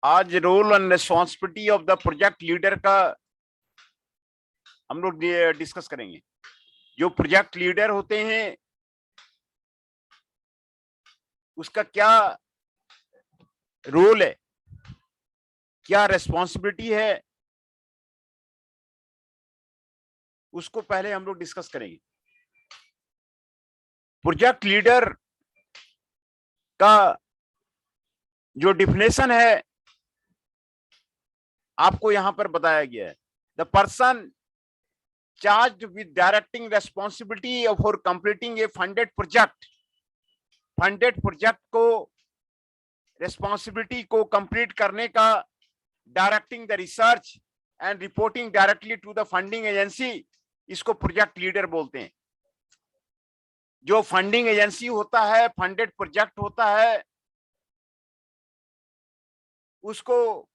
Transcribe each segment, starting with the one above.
आज role and responsibility of the project leader का हम लोग डिस्कस करेंगे। जो प्रोजेक्ट लीडर होते हैं उसका क्या रोल है, क्या रिस्पॉन्सिबिलिटी है, उसको पहले हम लोग डिस्कस करेंगे। प्रोजेक्ट लीडर का जो डिफिनेशन है आपको यहां पर बताया गया है। The person charge with directing responsibility for completing a funded project को रेस्पॉन्सिबिलिटी को कंप्लीट करने का, directing the research and reporting directly to the funding agency, इसको प्रोजेक्ट लीडर बोलते हैं। जो फंडिंग एजेंसी होता है, फंडेड प्रोजेक्ट होता है, उसको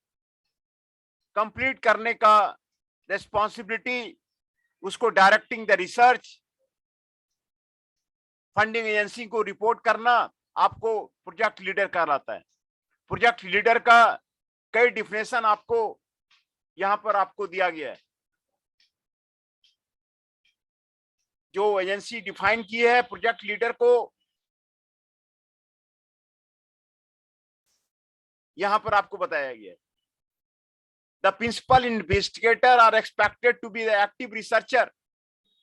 कंप्लीट करने का रेस्पॉन्सिबिलिटी, उसको directing the research, funding agency को रिपोर्ट करना, आपको प्रोजेक्ट लीडर कहलाता है। प्रोजेक्ट लीडर का कई डिफिनेशन आपको यहां पर आपको दिया गया है। जो एजेंसी डिफाइन की है प्रोजेक्ट लीडर को, यहां पर आपको बताया गया है। The principal investigator are expected to be the active researcher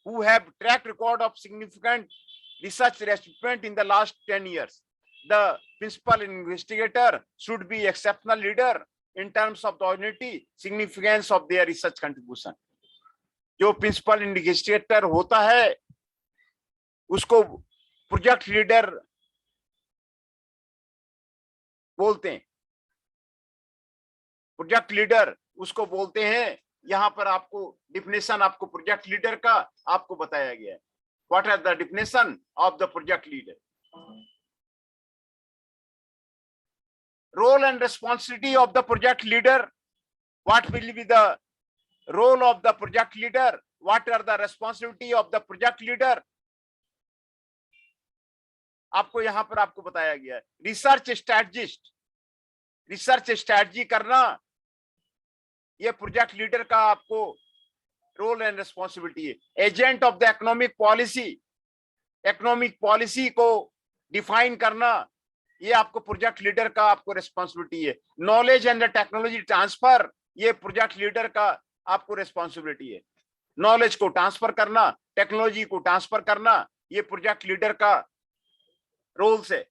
who have track record of significant research achievement in the last 10 years. The principal investigator should be exceptional leader in terms of the originality, significance of their research contribution. जो principal investigator होता है उसको project leader बोलते हैं। Project leader उसको बोलते हैं। यहां पर आपको डिफिनेशन आपको प्रोजेक्ट लीडर का आपको बताया गया है। What are the definition of the project leader? Role and responsibility of the project leader. What will be the role of the project leader? What are the responsibility of the project leader? आपको यहां पर आपको बताया गया है। Research strategist, research strategy करना, ये project leader का आपको रोल एंड रिस्पॉन्सिबिलिटी है। Agent of the economic policy, economic policy को डिफाइन करना, ये आपको प्रोजेक्ट लीडर का आपको रिस्पॉन्सिबिलिटी है। नॉलेज एंड टेक्नोलॉजी ट्रांसफर, ये प्रोजेक्ट लीडर का आपको रिस्पॉन्सिबिलिटी है। नॉलेज को ट्रांसफर करना, टेक्नोलॉजी को ट्रांसफर करना, ये प्रोजेक्ट लीडर का रोल्स है।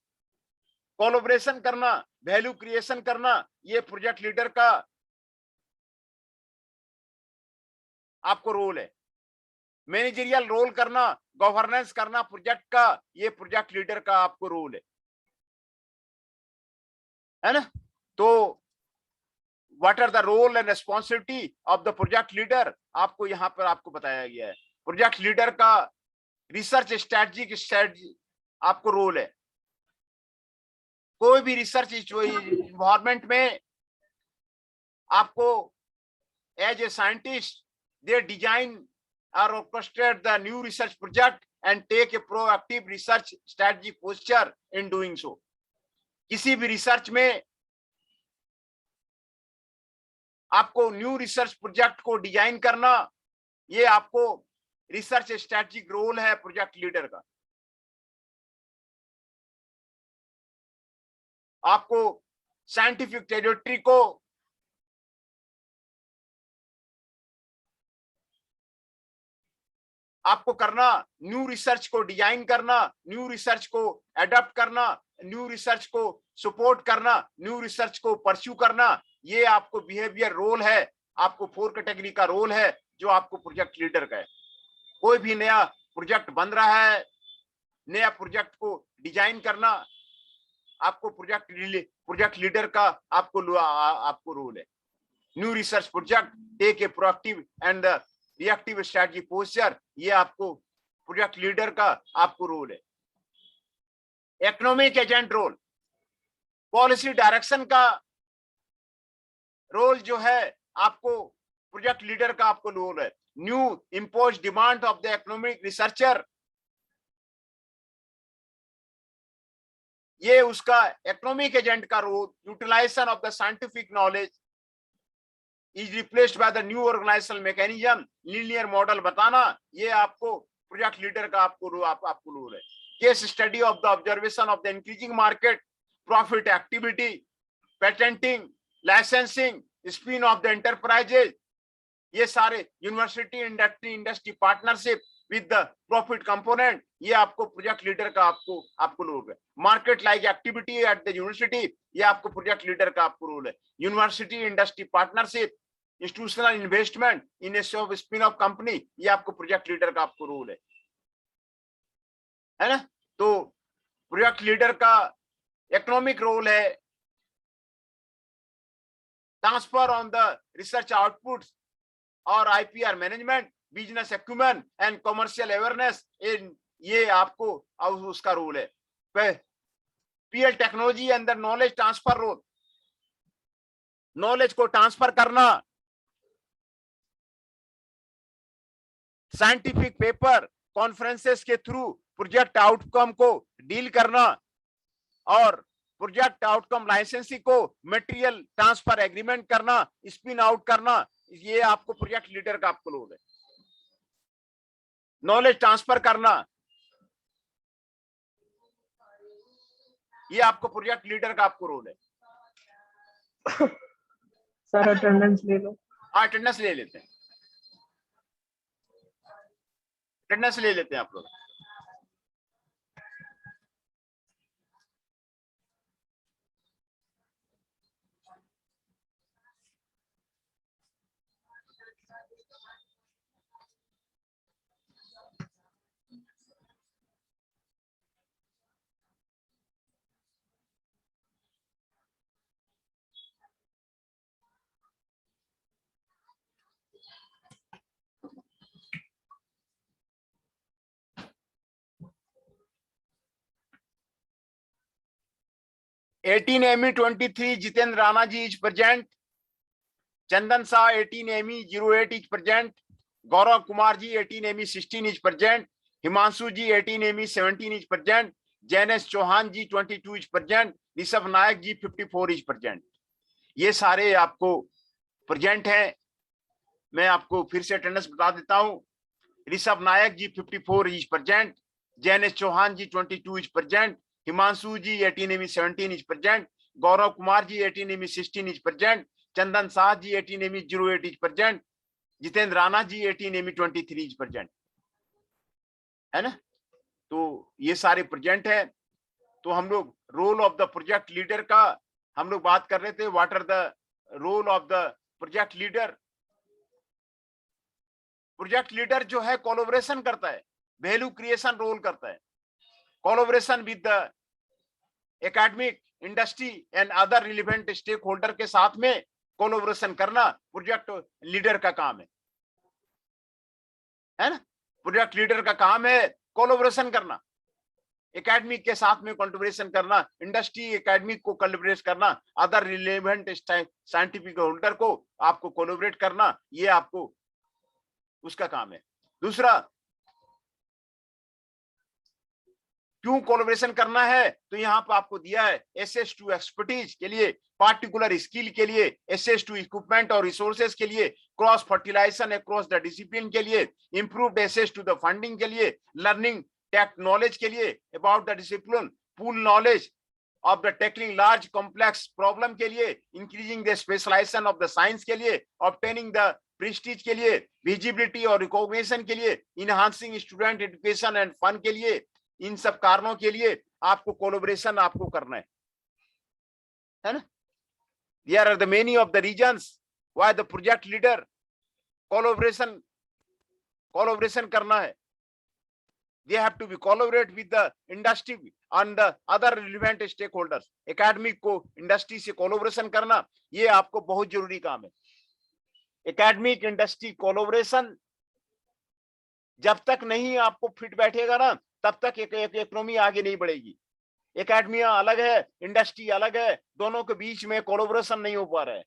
कोलैबोरेशन करना, वैल्यू क्रिएशन करना, ये प्रोजेक्ट लीडर का आपको रोल है। मैनेजरियल रोल करना, गवर्नेंस करना प्रोजेक्ट का, ये प्रोजेक्ट लीडर का आपको रोल है ना? तो what are the role and responsibility of the project leader, आपको यहां पर आपको बताया गया है। प्रोजेक्ट लीडर का रिसर्च स्ट्रेटजी आपको रोल है। कोई भी रिसर्च इन्वायरमेंट में आपको as a scientist they design or orchestrate the new research project and take a proactive research strategy posture in doing so. किसी भी रिसर्च में आपको न्यू रिसर्च प्रोजेक्ट को डिजाइन करना, ये आपको रिसर्च स्ट्रेटजिक रोल है प्रोजेक्ट लीडर का। आपको साइंटिफिक टेरिटरी को आपको करना, न्यू रिसर्च को डिजाइन करना, न्यू रिसर्च को एडॉप्ट करना, न्यू रिसर्च को सपोर्ट करना, न्यू रिसर्च को परस्यू करना, ये आपको बिहेवियर रोल है। आपको 4 कैटेगरी का रोल है जो आपको प्रोजेक्ट लीडर का है। कोई भी नया प्रोजेक्ट बन रहा है, नया प्रोजेक्ट को डिजाइन करना, आपको प्रोजेक्ट लीडर का आपको रोल है। New research project take a proactive and reactive strategy posture, ये आपको प्रोजेक्ट लीडर का आपको रोल है। Economic agent role, policy direction का रोल जो है आपको प्रोजेक्ट लीडर का आपको रोल है। New impose demand of the economic researcher, ये उसका इकोनॉमिक एजेंट का role, utilization of the scientific knowledge is replaced by the new organizational mechanism, linear model बताना, ये आपको प्रोजेक्ट लीडर का आपको रोल है। Case study of the observation of the increasing market, profit activity, patenting, licensing, spin off the enterprises, ये सारे university industry partnership with the profit component, ये आपको प्रोजेक्ट लीडर का आपको रोल है। Market like activity eight the university, ये आपको project leader का आपको रोल है। University industry partnership, institutional investment इन स्पिन ऑफ कंपनी, ये आपको प्रोजेक्ट लीडर का आपको रोल है ना। तो प्रोजेक्ट लीडर का इकोनॉमिक रोल है transfer on the research outputs और IPR management, business acumen and commercial awareness, ये आपको उसका रोल है। PL technology and the knowledge transfer role, knowledge को ट्रांसफर करना, साइंटिफिक पेपर कॉन्फ्रेंसेस के थ्रू प्रोजेक्ट आउटकम को डील करना और प्रोजेक्ट आउटकम लाइसेंसिंग को मटेरियल ट्रांसफर एग्रीमेंट करना, स्पिन आउट करना, ये आपको प्रोजेक्ट लीडर का आपको रोल है। नॉलेज ट्रांसफर करना, ये आपको प्रोजेक्ट लीडर का आपको रोल है। सर अटेंडेंस ले लो। अटेंडेंस ले लेते हैं, अटेंडेंस ले लेते हैं आप लोग। एटीन एमी 23 जितेंद्र राणा जी इज प्रेजेंट, चंदन शाह 18 एमी 08 इज प्रेजेंट, गौरव कुमार जी 18 एमी 16 इज प्रेजेंट, हिमांशु जी 18 एमी 17 is present, Jainesh Chauhan ji 22 is present, Rishabh Nayak ji 54 is present. ये सारे आपको प्रेजेंट हैं। मैं आपको फिर से अटेंडेंस बता देता हूं। Rishabh Nayak ji 54 is present, Jainesh Chauhan ji 22 is present, Himanshu ji 18 एमी 17 इज प्रेजेंट, गौरव कुमार जी 18 एमी 16 इज प्रेजेंट, चंदन शाह जी 18 एमी 08 इज प्रेजेंट, जितेंद्र राणा जी 18 एमी 23 इज प्रेजेंट, है ना। तो ये सारे प्रेजेंट है। तो हम लोग role of the project leader का हम लोग बात कर रहे थे। What are the role of the project leader. Project leader जो है कोलैबोरेशन करता है, वैल्यू क्रिएशन रोल करता है, collaboration with the academic, industry and other relevant stake holder के साथ में कोलैबोरेशन करना प्रोजेक्ट लीडर का काम है ना। प्रोजेक्ट लीडर का काम है कोलैबोरेशन करना, एकेडमिक के साथ में कोलैबोरेशन करना, इंडस्ट्री एकेडमिक को कोलैबोरेट करना, अदर रिलेवेंट साइंटिफिक होल्डर को आपको कोलैबोरेट करना, ये आपको उसका काम है। दूसरा, क्यों कोलैबोरेशन करना है, तो यहाँ पर आपको दिया है SS2 एक्सपर्टीज के लिए, पार्टिकुलर स्किल के लिए, SS2 इक्विपमेंट और रिसोर्सेज के लिए, cross fertilisation across the discipline के लिए, improved access to the funding के लिए, लर्निंग टेक नॉलेज के लिए about the discipline, pool knowledge of the tackling large complex problem के लिए, increasing the specialisation of the science के लिए, ऑब्टेनिंग द प्रेस्टीज के लिए, विजिबिलिटी और रिकॉग्निशन के लिए, enhancing student education and fun के लिए, इन सब कारणों के लिए आपको कोलैबोरेशन आपको करना है ना। Here are the many of the reasons why the project leader collaboration करना है। They have to be collaborate with the industry and the other relevant stakeholders. Academic को इंडस्ट्री से कोलैबोरेशन करना, ये आपको बहुत जरूरी काम है। एकेडमिक इंडस्ट्री कोलैबोरेशन जब तक नहीं आपको फिट बैठेगा ना, तब तक एक इकोनॉमी आगे नहीं बढ़ेगी। एकेडमिया अलग है, इंडस्ट्री अलग है, दोनों के बीच में कोलैबोरेशन नहीं हो पा रहा है।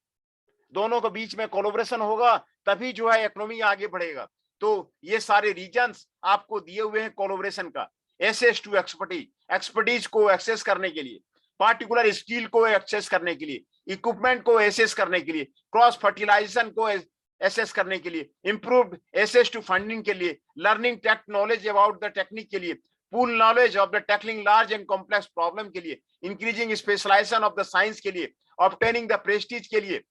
दोनों के बीच में कोलैबोरेशन होगा तभी जो है इकोनॉमी आगे बढ़ेगा। तो ये सारे रीजंस आपको दिए हुए हैं कोलैबोरेशन का। SS2 एक्सपर्टीज एक्सपर्टीज को एक्सेस करने के लिए, पार्टिकुलर स्किल को एक्सेस करने के लिए, इक्विपमेंट को एसेस करने के लिए, क्रॉस फर्टिलाइजेशन को एसेस करने के लिए, इंप्रूव्ड एसेस टू फंडिंग के लिए, learning take knowledge about the technique के लिए, pool knowledge of the tackling large and complex problem के लिए, increasing specialization of the science के लिए, ऑब्टेनिंग द प्रेस्टीज के लिए,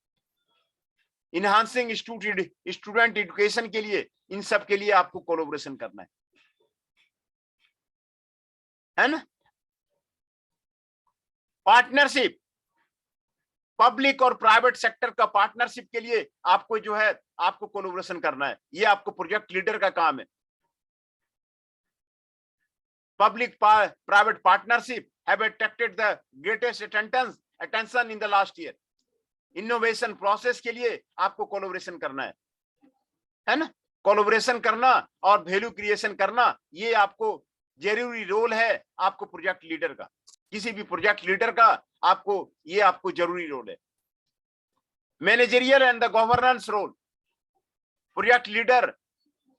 इनहांसिंग स्टूडेंट एजुकेशन के लिए, इन सब के लिए आपको कोलैबोरेशन करना है ना। पार्टनरशिप, पब्लिक और प्राइवेट सेक्टर का पार्टनरशिप के लिए आपको जो है आपको कोलैबोरेशन करना है, ये आपको प्रोजेक्ट लीडर का काम है। Public private partnership have attracted the greatest attention in the last year. Innovation process के लिए आपको कोलैबोरेशन करना है ना। कोलैबोरेशन करना और वैल्यू क्रिएशन करना, ये आपको जरूरी रोल है आपको प्रोजेक्ट लीडर का, किसी भी प्रोजेक्ट लीडर का ये आपको जरूरी रोल है। Managerial and the governance role, project leader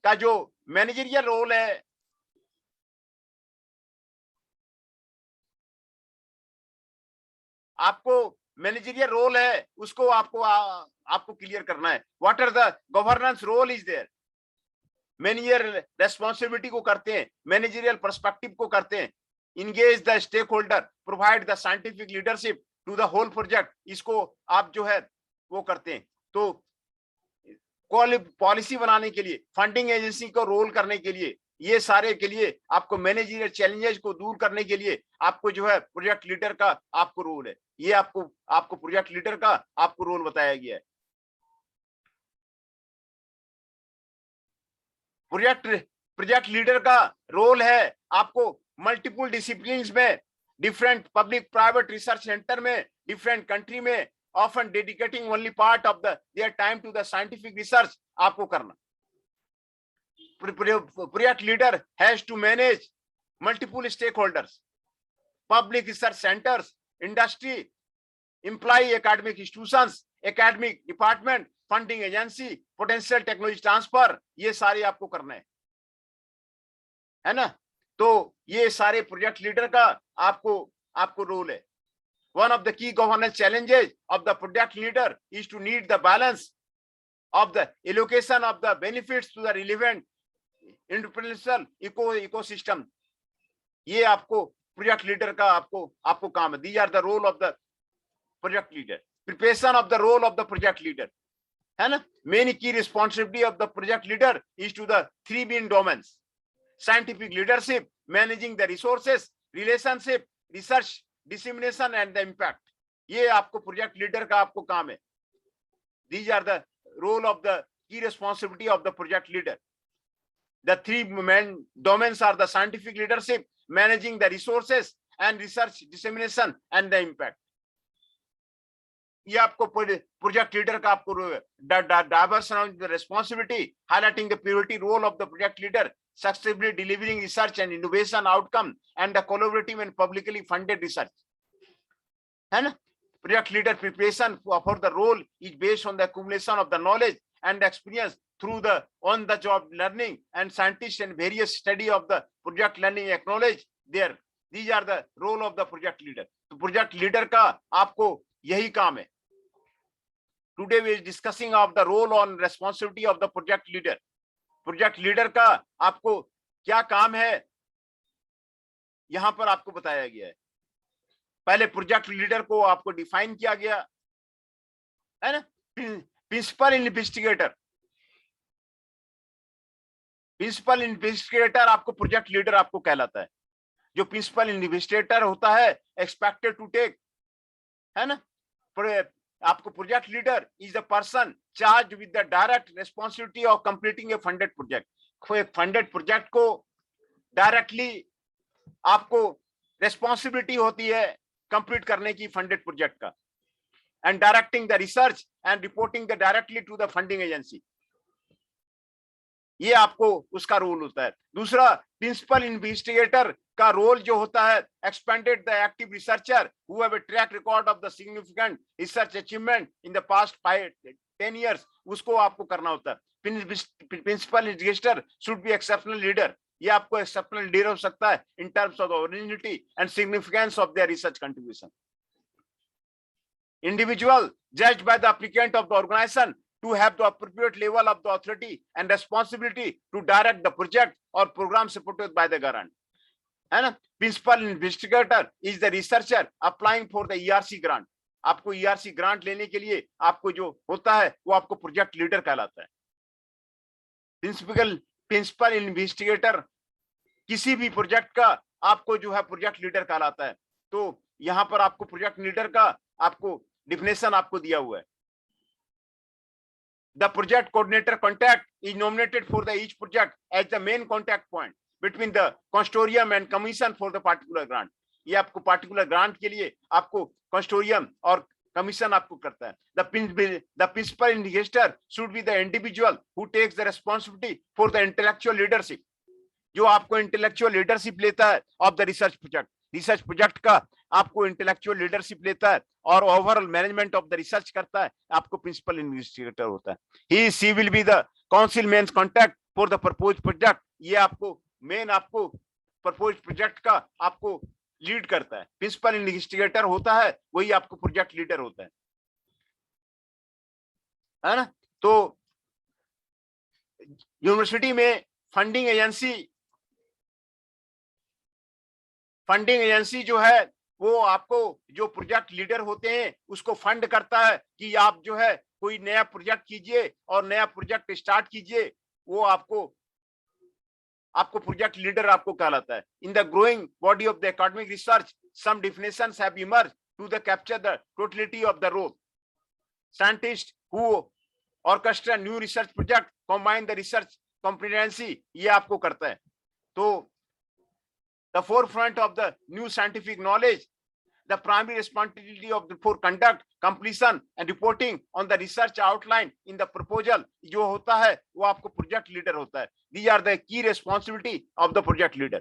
का जो मैनेजरियल रोल है, आपको मैनेजरियल रोल है, उसको आपको क्लियर करना है। What are the governance role is there, managerial responsibility को करते हैं, मैनेजरियल पर्सपेक्टिव को करते हैं, engage the stake holder, provide the scientific leadership to the whole project, इसको आप जो है वो करते हैं। तो पॉलिसी बनाने के लिए, फंडिंग एजेंसी को रोल करने के लिए, ये सारे के लिए आपको मैनेजरियल चैलेंजेस को दूर करने के लिए आपको जो है प्रोजेक्ट लीडर का आपको रोल है, ये आपको प्रोजेक्ट लीडर का आपको रोल बताया गया है। प्रोजेक्ट लीडर का रोल है आपको मल्टीपल डिसिप्लिन्स में, different public private research center में, डिफरेंट कंट्री में, often dedicating only part of their time to the scientific research आपको करना। Project leader has to manage multiple stakeholders, public research centers, industry, employee, academic institutions, academic department, funding agency, potential technology transfer, ये सारे आपको करना है ना। तो ये सारे प्रोजेक्ट लीडर का आपको रोल है। One of the key governance challenges of the project leader is to need the balance of the allocation of the benefits to the relevant entrepreneurial ecosystem, ये आपको प्रोजेक्ट लीडर का आपको काम है। These are the role of the project leader, preparation of the role of the project leader, है ना। Main key responsibility of the project leader is to the 3 main domains, scientific leadership, managing the resources, relationship, research dissemination and the impact, ये आपको project leader का आपको काम है। These are the role of the key responsibility of the project leader. The 3 main domains are the scientific leadership, managing the resources, and research dissemination and the impact. ये आपको project leader का आपको diverse around the responsibility, highlighting the priority role of the project leader, successfully delivering research and innovation outcome and the collaborative and publicly funded research, है ना। Project leader preparation for the role is based on the accumulation of the knowledge and experience through the on the job learning, and scientists and various study of the project learning acknowledge there. These are the role of the project leader. तो project leader का आपको यही काम है। Today we are discussing of the role on responsibility of the project leader. Project leader का आपको क्या काम है यहाँ पर आपको बताया गया है। पहले प्रोजेक्ट लीडर को आपको डिफाइन किया गया है ना। प्रिंसिपल इन्वेस्टिगेटर आपको प्रोजेक्ट लीडर आपको कहलाता है। जो प्रिंसिपल इन्वेस्टिगेटर होता है एक्सपेक्टेड टू टेक, है ना। आपको project leader is the person charge with the direct responsibility of completing a funded project. एक फंडेड प्रोजेक्ट को डायरेक्टली आपको रिस्पॉन्सिबिलिटी होती है कंप्लीट करने की फंडेड प्रोजेक्ट का, and directing the research and reporting the directly to the funding agency, ये आपको उसका रोल होता है। दूसरा प्रिंसिपल इन्वेस्टिगेटर का रोल जो होता है expanded the active researcher who have a track record of the significant research achievement in the past 5-10 years, उसको आपको करना होता है। Principal investigator should be exceptional leader, ये आपको एक्सेप्शनल लीडर हो सकता है in terms of originality and significance of their research contribution. Individual judged by the applicant of the organization to have the appropriate level of the authority and responsibility to direct the project or program supported by the grant. है ना. Principal investigator is the researcher applying for the ERC grant. आपको ERC grant लेने के लिए आपको जो होता है वो आपको प्रोजेक्ट लीडर कहलाता है. प्रिंसिपल इन्वेस्टिगेटर किसी भी प्रोजेक्ट का आपको जो है प्रोजेक्ट लीडर कहलाता है. तो यहां पर आपको प्रोजेक्ट लीडर का आपको डिफिनेशन आपको दिया हुआ है. The project coordinator contact is nominated for the each project as the main contact point between the consortium and commission for the particular grant. ये आपको particular grant के लिए आपको consortium और commission आपको करता है. The principal investigator should be the individual who takes the responsibility for the intellectual leadership. जो आपको intellectual leadership लेता है of the research project. Research project का आपको इंटेलेक्चुअल लीडरशिप लेता है और overall management of the research करता है. आपको प्रिंसिपल इन्वेस्टिगेटर होता है. He she will be the council main contact for the propose project. ये आपको मेन आपको प्रपोज प्रोजेक्ट का आपको लीड करता है. प्रिंसिपल इन्वेस्टिगेटर होता है वही आपको प्रोजेक्ट लीडर होता है ना. तो यूनिवर्सिटी में फंडिंग एजेंसी जो है वो आपको जो प्रोजेक्ट लीडर होते हैं उसको फंड करता है कि आप जो है कोई नया प्रोजेक्ट कीजिए और नया प्रोजेक्ट स्टार्ट कीजिए. वो आपको प्रोजेक्ट लीडर आपको कहलाता है. In the growing body of the academic research some definitions have emerged to the capture the totality of the role. Scientist who orchestra new research project combine the research competency ये आपको करता है. तो the forefront of the new scientific knowledge, the primary responsibility of the for conduct, completion and reporting on the research outline in the proposal जो होता है वो आपको project leader होता है. These are the key responsibility of the project leader.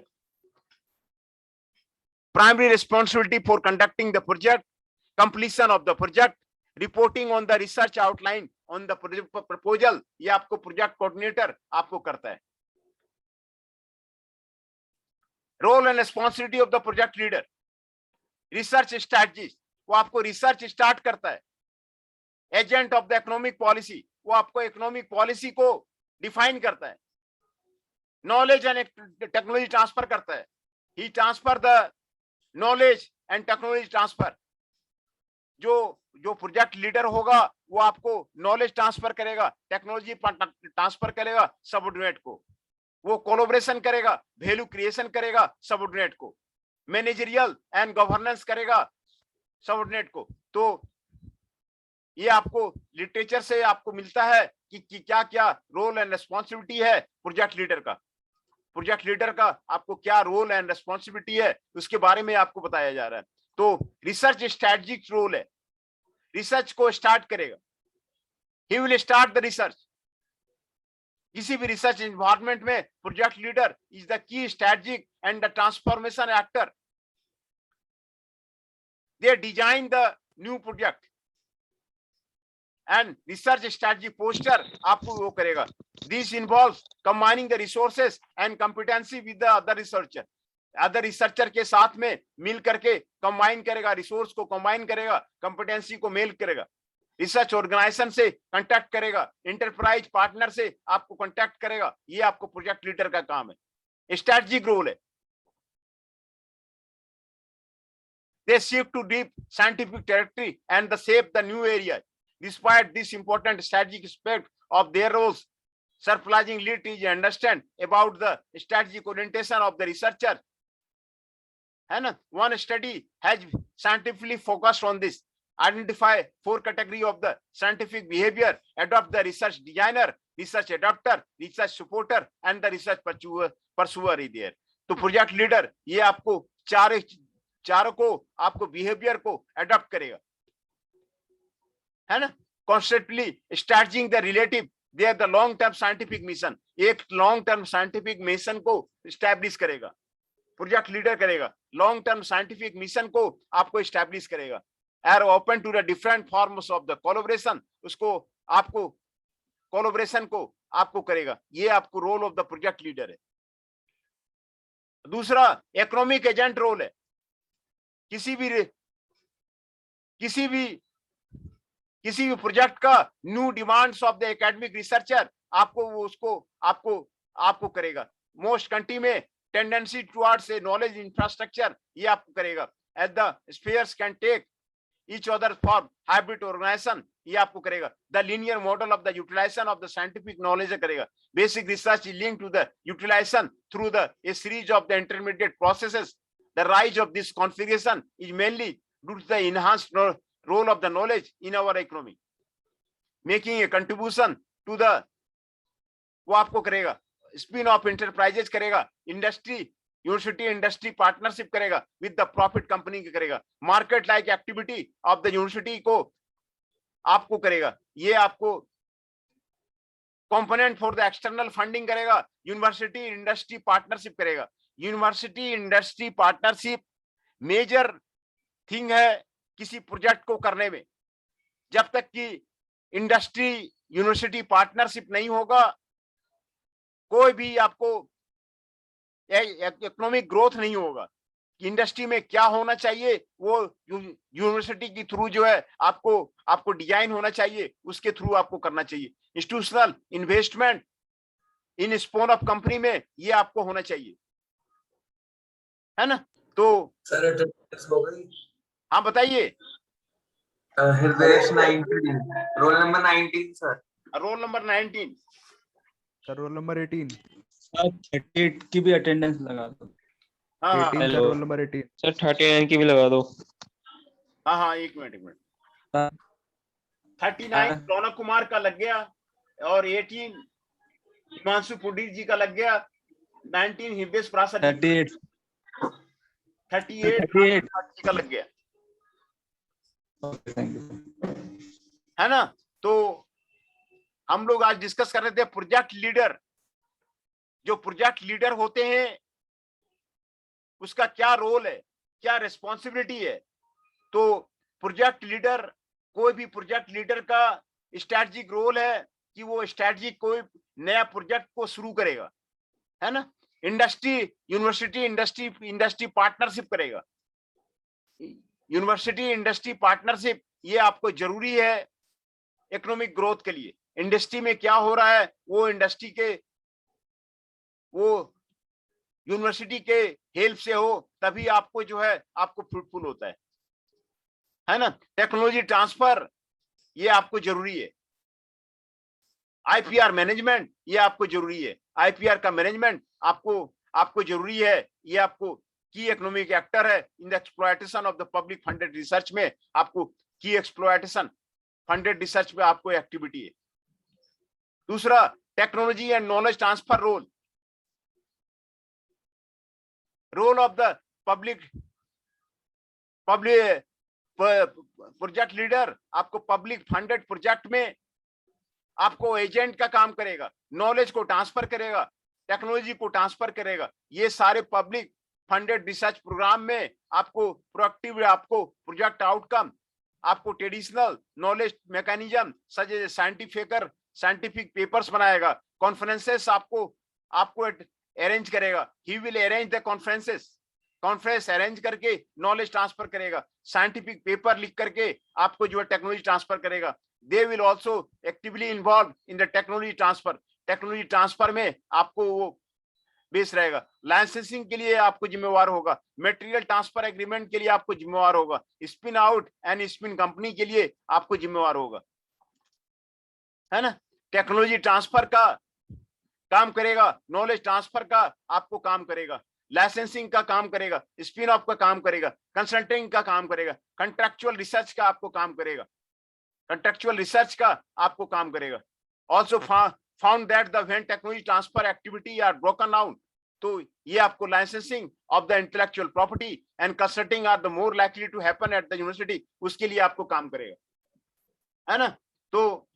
Primary responsibility for conducting the project, completion of the project, reporting on the research outline on the proposal ये आपको project coordinator आपको करता है. Role and responsibility of the project leader. Research strategy वो आपको research start करता है. Agent of the economic policy वो आपको इकोनॉमिक पॉलिसी को डिफाइन करता है. नॉलेज एंड टेक्नोलॉजी ट्रांसफर करता है. He transfer the knowledge and technology transfer. जो प्रोजेक्ट लीडर होगा वो आपको नॉलेज ट्रांसफर करेगा, टेक्नोलॉजी ट्रांसफर करेगा सबऑर्डिनेट को. वो कोलैबोरेशन करेगा, वैल्यू क्रिएशन करेगा सबऑर्डिनेट को, मैनेजरियल एंड गवर्नेंस करेगा सबऑर्डिनेट को. तो ये आपको लिटरेचर से आपको मिलता है कि क्या क्या रोल एंड रिस्पॉन्सिबिलिटी है प्रोजेक्ट लीडर का. प्रोजेक्ट लीडर का आपको क्या रोल एंड रिस्पॉन्सिबिलिटी है उसके बारे में आपको बताया जा रहा है. तो रिसर्च स्ट्रेटजिक रोल है. रिसर्च को स्टार्ट करेगा. He will start the research. किसी भी रिसर्च एनवायरनमेंट में project leader is the key strategic and the transformation actor. They design the new project and research strategy poster आपको वो करेगा. This involves combining the resources and competency with the other researcher. Other researcher के साथ में मिल करके combine करेगा, resource को combine करेगा, कॉम्पिटेंसी को मेल करेगा. रिसर्च ऑर्गेनाइजेशन से कांटेक्ट करेगा, इंटरप्राइज पार्टनर से आपको कांटेक्ट करेगा. ये आपको प्रोजेक्ट लीडर का काम है. स्ट्रेटजिक रोल है. They seek to deep scientific territory and the shape the new area. Despite this important strategic aspect of their roles, surprising lead is understand about the strategic orientation of the researcher. है ना. One study has scientifically focused on this. Identify 4 categories of the scientific behavior, adopt the research designer, research adapter, research supporter and the research pursuer is there. तो project leader ये आपको चारों को आपको behaviour को adopt करेगा, है ना. Constantly stretching the relative there the long term scientific mission. एक लॉन्ग टर्म साइंटिफिक मिशन को स्टैब्लिश करेगा, प्रोजेक्ट लीडर करेगा. लॉन्ग टर्म साइंटिफिक मिशन को आपको स्टैब्लिश करेगा. Are open to the different forms of the collaboration. उसको आपको collaboration को आपको करेगा. ये आपको role of the project leader है. दूसरा इकोनॉमिक एजेंट रोल है। किसी भी प्रोजेक्ट का new demands of the academic researcher आपको वो उसको आपको करेगा। मोस्ट कंट्री में tendency towards a knowledge infrastructure ये आपको करेगा। As the spheres can take each other form hybrid organization ये आपको करेगा। The linear model of the utilization of the scientific knowledge करेगा। Basic research is linked to the utilization through the a series of the intermediate processes. The rise of this configuration is mainly due to the enhanced role of the knowledge in our economy making a contribution to the वो आपको करेगा। Spin off enterprises करेगा। University industry partnership करेगा with the profit company के करेगा। Market like activity of the university को आपको करेगा। ये आपको component for the external funding करेगा। यूनिवर्सिटी इंडस्ट्री पार्टनरशिप करेगा। University industry partnership major thing है किसी प्रोजेक्ट को करने में। जब तक कि इंडस्ट्री यूनिवर्सिटी पार्टनरशिप नहीं होगा कोई भी आपको इकोनॉमिक ग्रोथ नहीं होगा। इंडस्ट्री में क्या होना चाहिए वो यूनिवर्सिटी के थ्रू जो है आपको डिजाइन होना चाहिए, उसके थ्रू आपको करना चाहिए। Institutional investment in spoon of company में ये आपको होना चाहिए, है ना। तो सर अटेंडेंस हो गई? हाँ बताइए। Hridayesh 19, roll number 19 sir. Roll number 19 sir. Roll number 18 sir 38 की भी अटेंडेंस लगा दो। हाँ 18 sir. Hello. Roll number 18 sir 39 की भी लगा दो। हाँ हाँ एक मिनट। हाँ। 39 रौनक कुमार का लग गया और 18 हिमांशु पुडीर जी का लग गया। 19 हिब्बेश प्रासाद 38 38 जी का लग गया, थैंक यू। है ना। तो हम लोग आज डिस्कस कर रहे थे प्रोजेक्ट लीडर। जो प्रोजेक्ट लीडर होते हैं उसका क्या रोल है, क्या रिस्पॉन्सिबिलिटी है। तो प्रोजेक्ट लीडर, कोई भी प्रोजेक्ट लीडर का स्ट्रैटेजिक रोल है कि वो स्ट्रैटेजिक कोई नया प्रोजेक्ट को शुरू करेगा, है ना। यूनिवर्सिटी इंडस्ट्री पार्टनरशिप करेगा। यूनिवर्सिटी इंडस्ट्री पार्टनरशिप ये आपको जरूरी है इकोनॉमिक ग्रोथ के लिए। इंडस्ट्री में क्या हो रहा है वो इंडस्ट्री के वो यूनिवर्सिटी के हेल्प से हो, तभी आपको जो है आपको फ्रूटफुल होता है ना। टेक्नोलॉजी ट्रांसफर ये आपको जरूरी है। आईपीआर मैनेजमेंट ये आपको जरूरी है। आईपीआर का मैनेजमेंट आपको जरूरी है। ये आपको की इकोनॉमिक एक्टर है in the exploitation of the public funded research में। आपको की एक्सप्लॉयटेशन फंडेड रिसर्च में आपको एक्टिविटी है। दूसरा technology and knowledge transfer role of the public project leader. आपको पब्लिक फंडेड प्रोजेक्ट में आपको एजेंट का काम करेगा, नॉलेज को ट्रांसफर करेगा, टेक्नोलॉजी को ट्रांसफर करेगा। ये सारे पब्लिक फंडेड रिसर्च प्रोग्राम में आपको प्रोएक्टिव, आपको प्रोजेक्ट आउटकम, आपको traditional knowledge mechanism such as scientific papers बनाएगा। कॉन्फ्रेंसेस आपको अरेंज करेगा। He will arrange the conference arrange करके नॉलेज ट्रांसफर करेगा। साइंटिफिक पेपर लिख करके आपको जो है टेक्नोलॉजी ट्रांसफर करेगा। They will also actively involve in the technology transfer. Technology transfer में आपको वो बेस रहेगा। लाइसेंसिंग के लिए आपको जिम्मेवार होगा। मटेरियल ट्रांसफर एग्रीमेंट के लिए आपको जिम्मेवार होगा। Spin out and spin company के लिए आपको जिम्मेवार होगा, है ना। टेक्नोलॉजी ट्रांसफर का काम करेगा, नॉलेज ट्रांसफर का आपको काम करेगा, लाइसेंसिंग का काम करेगा, स्पिन ऑफ का काम करेगा, कंसल्टिंग का काम करेगा, कंट्रैक्चुअल रिसर्च का आपको काम करेगा, also found that the when technology transfer activity are broken down, तो ये आपको licensing of the intellectual property and consulting are the more likely to happen at the university, उसके लिए आपको काम करेगा, है ना। तो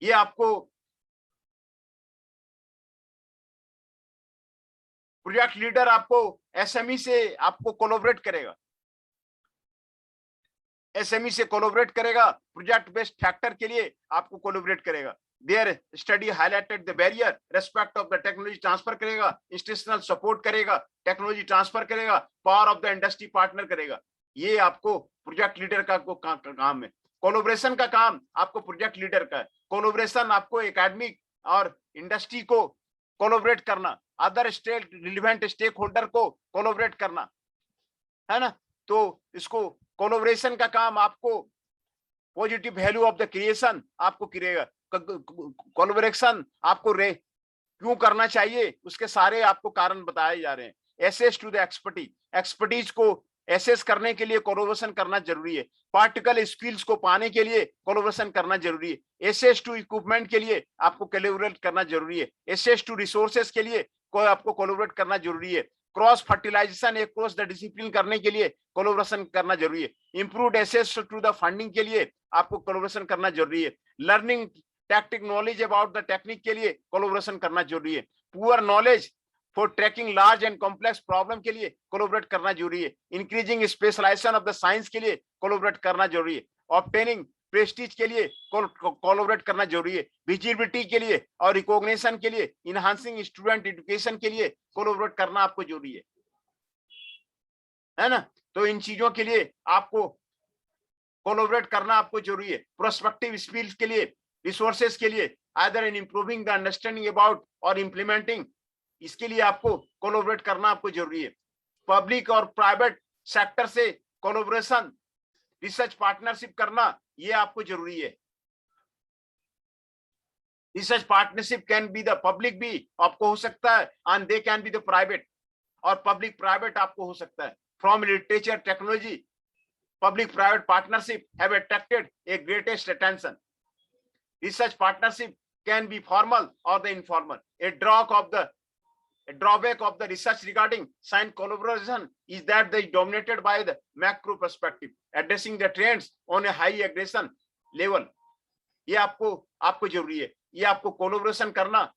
ये आपको प्रोजेक्ट लीडर आपको एसएमई से आपको कोलैबोरेट करेगा। एसएमई से कोलैबोरेट करेगा, प्रोजेक्ट बेस्ड फैक्टर के लिए आपको कोलैबोरेट करेगा। There study highlighted the barrier respect of the technology transfer करेगा, इंस्टीट्यूशनल सपोर्ट करेगा, टेक्नोलॉजी ट्रांसफर करेगा, power of the industry partner करेगा। ये आपको प्रोजेक्ट लीडर का काम है। कोलैबोरेशन का काम आपको प्रोजेक्ट लीडर का है। कोलैबोरेशन आपको एकेडमिक और इंडस्ट्री को कोलैबोरेट करना, other state relevant stake holder को कोलैबोरेट करना, है ना। तो इसको कोलैबोरेशन का काम आपको positive value of the creation आपको करेगा। कोलैबोरेशन आपको क्यों करना चाहिए, उसके सारे आपको कारण बताए जा रहे हैं। एसेस टू द एक्सपर्टीज को एसेस करने के लिए कोलैबोरेशन करना जरूरी है। पार्टिकल स्किल्स को पाने के लिए कोलैबोरेशन करना जरूरी है। एसेस टू इक्विपमेंट के लिए आपको कोलैबोरेट करना जरूरी है। एसेस टू रिसोर्सेज के लिए आपको कोलैबोरेट करना जरूरी है। Cross fertilisation across the discipline करने के लिए कोलैबोरेशन करना जरूरी है। Improved access to the funding के लिए आपको कोलैबोरेशन करना जरूरी है। Learning tactic knowledge about the technique के लिए कोलैबोरेशन करना जरूरी है। Poor knowledge for tracking large and complex problem के लिए कोलैबोरेट करना जरूरी है। Increasing specialization of the science के लिए कोलैबोरेट करना जरूरी है। ऑब्टेनिंग प्रेस्टीज के लिए कोलैबोरेट करना जरूरी है। विजिबिलिटी के लिए और रिकॉग्निशन के लिए, इनहांसिंग स्टूडेंट एजुकेशन के लिए कोलैबोरेट करना आपको जरूरी है ना। तो इन चीजों के लिए आपको कोलैबोरेट करना आपको जरूरी है। प्रोस्पेक्टिव स्किल्स के लिए, रिसोर्सेज के लिए, either in improving the understanding about और इम्प्लीमेंटिंग, इसके लिए आपको कोलैबोरेट करना आपको जरूरी है। पब्लिक और प्राइवेट सेक्टर से कोलैबोरेशन, रिसर्च पार्टनरशिप करना, ये आपको जरूरी है। Research partnership can be the public भी आपको हो सकता है, and they can be the private, और पब्लिक प्राइवेट आपको हो सकता है। From literature technology, public private partnership have attracted a greatest attention. Research partnership can be formal or the informal. A drawback of the research regarding science collaboration is that they are dominated by the macro perspective, addressing the trends on a high aggression level. ये आपको जरूरी है। ये आपको collaboration करना,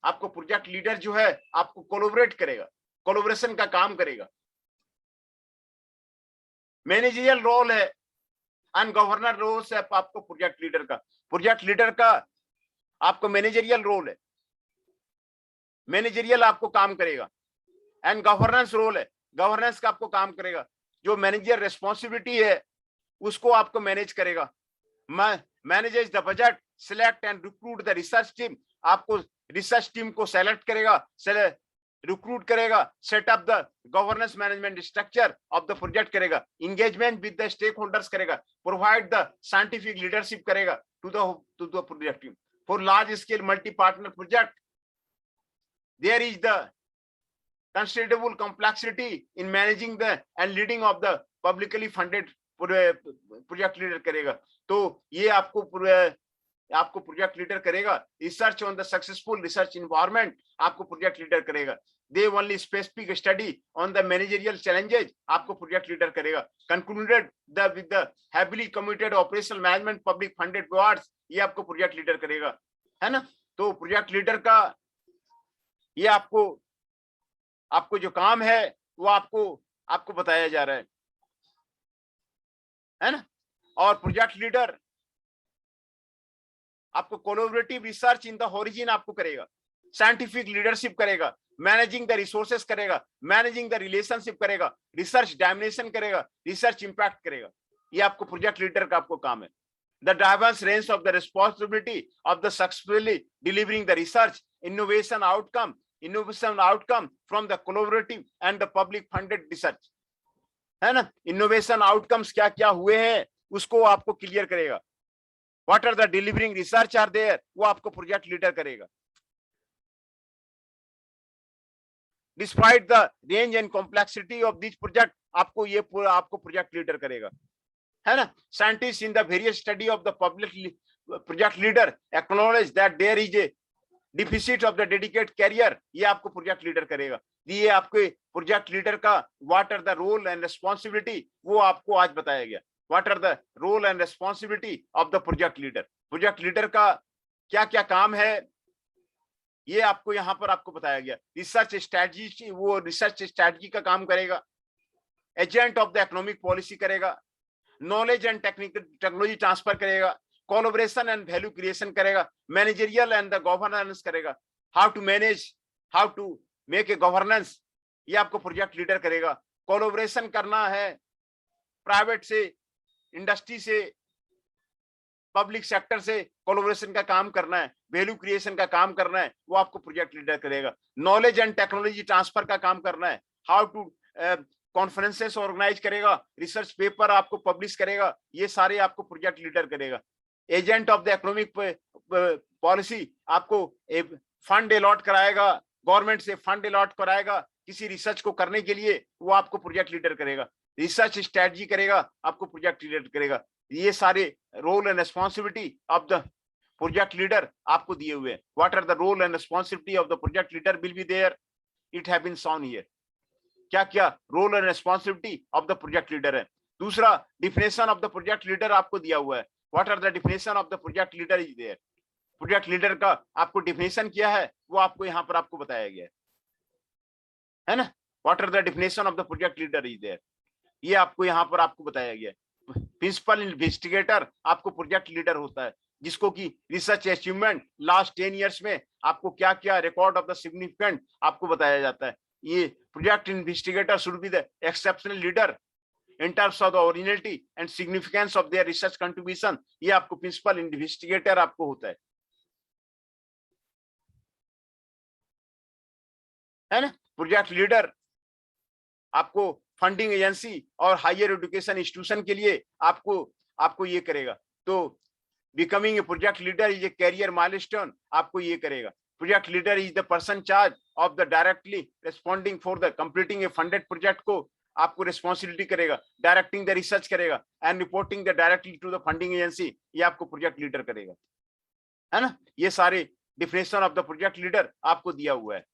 आपको project leader जो है आपको कोलैबोरेट करेगा, कोलैबोरेशन का काम करेगा। मैनेजरियल रोल है एंड गवर्नर रोल है आपको प्रोजेक्ट लीडर का। प्रोजेक्ट लीडर का आपको मैनेजरियल रोल है, मैनेजरियल आपको काम करेगा। एंड गवर्नेंस रोल है, गवर्नेंस का आपको काम करेगा। जो मैनेजर रिस्पॉन्सिबिलिटी है उसको आपको मैनेज करेगा। Manages the budget, select and recruit the research team, आपको रिसर्च टीम को सेलेक्ट करेगा, रिक्रूट करेगा, set up the governance management structure of the project करेगा, engagement with the stakeholders करेगा, प्रोवाइड द साइंटिफिक लीडरशिप करेगा to the project team. For large scale multi partner project there is the considerable complexity in managing the and leading of the publicly funded project leader करेगा। तो ये आपको project leader करेगा। Research on the successful research environment आपको project leader करेगा। They only specific study on the managerial challenges आपको project leader करेगा। Concluded the with the heavily committed operational management public funded awards, ये आपको project leader करेगा, है ना। तो प्रोजेक्ट लीडर का ये आपको जो काम है वो आपको बताया जा रहा है ना। और प्रोजेक्ट लीडर आपको collaborative research in the origin आपको करेगा, साइंटिफिक लीडरशिप करेगा, मैनेजिंग द रिसोर्सेस करेगा, मैनेजिंग द रिलेशनशिप करेगा, रिसर्च डायमेंशन करेगा, रिसर्च इंपैक्ट करेगा। ये आपको प्रोजेक्ट लीडर का आपको काम है। The diverse range of the responsibility of the successfully delivering the research innovation outcome from the collaborative and the public funded research, है ना। इनोवेशन आउटकम्स क्या क्या हुए हैं उसको आपको क्लियर करेगा। What are the delivering research are there, वो आपको प्रोजेक्ट लीडर करेगा। Despite the range and complexity of this project, आपको प्रोजेक्ट लीडर करेगा, है ना। Scientist in the various study of the public project leader acknowledge that there is a deficit of the dedicate career, ये आपको project leader करेगा। ये आपके project leader का what are the role and responsibility, वो आपको आज बताया गया। What are the role and responsibility of the project leader, project leader का क्या क्या काम है ये आपको यहाँ पर आपको बताया गया। रिसर्च स्ट्रेटजी, वो रिसर्च स्ट्रेटजी का काम करेगा। Agent of the economic policy करेगा, नॉलेज एंड टेक्नोलॉजी ट्रांसफर करेगा, कोलैबोरेशन एंड वैल्यू क्रिएशन करेगा, मैनेजरियल एंड द गवर्नेंस करेगा, how to manage, how to make a governance, ये आपको प्रोजेक्ट लीडर करेगा। कोलैबोरेशन करना है प्राइवेट से, इंडस्ट्री से, पब्लिक सेक्टर से कोलैबोरेशन का काम करना है, वैल्यू क्रिएशन का काम करना है, वो आपको प्रोजेक्ट लीडर करेगा। नॉलेज एंड टेक्नोलॉजी ट्रांसफर का काम करना है, हाउ टू कॉन्फ्रेंसेस ऑर्गेनाइज करेगा, रिसर्च पेपर आपको पब्लिश करेगा, ये सारे आपको प्रोजेक्ट लीडर करेगा। Agent of the economic policy, आपको फंड अलॉट कराएगा, गवर्नमेंट से फंड अलॉट कराएगा किसी रिसर्च को करने के लिए, वो आपको प्रोजेक्ट लीडर करेगा। रिसर्च स्ट्रेटजी करेगा, आपको प्रोजेक्ट लीडर करेगा। ये सारे role and responsibility of the project leader आपको दिए हुए हैं। What are the role and responsibility of the project leader will be there, it have been shown here. क्या क्या role and responsibility of the project leader है। दूसरा, definition of the project leader आपको दिया हुआ है। What are the definition of the project leader is there. Project leader का आपको डिफिनेशन क्या है वो आपको यहाँ पर आपको बताया गया है ना। What are the definition of the project leader is there, ये आपको यहाँ पर आपको बताया गया है। प्रिंसिपल इन्वेस्टिगेटर आपको प्रोजेक्ट लीडर होता है, जिसको कि रिसर्च अचीवमेंट लास्ट 10 ईयर्स में आपको क्या क्या रिकॉर्ड ऑफ द सिग्निफिकेंट आपको बताया जाता है। ये project investigator should be the exceptional leader in terms of the originality and significance of their research contribution, ये आपको प्रिंसिपल इन्वेस्टिगेटर आपको होता है ना। प्रोजेक्ट लीडर आपको फंडिंग एजेंसी और हायर एजुकेशन इंस्टीट्यूशन के लिए आपको ये करेगा। तो becoming a project leader is a career milestone, आपको ये करेगा। Project leader is the person charge of the directly responding for the completing a funded project को आपको रिस्पॉन्सिबिलिटी करेगा, डायरेक्टिंग द रिसर्च करेगा and reporting the directly to the funding agency, ये आपको project leader करेगा, है ना। ये सारे definition of the project leader आपको दिया हुआ है।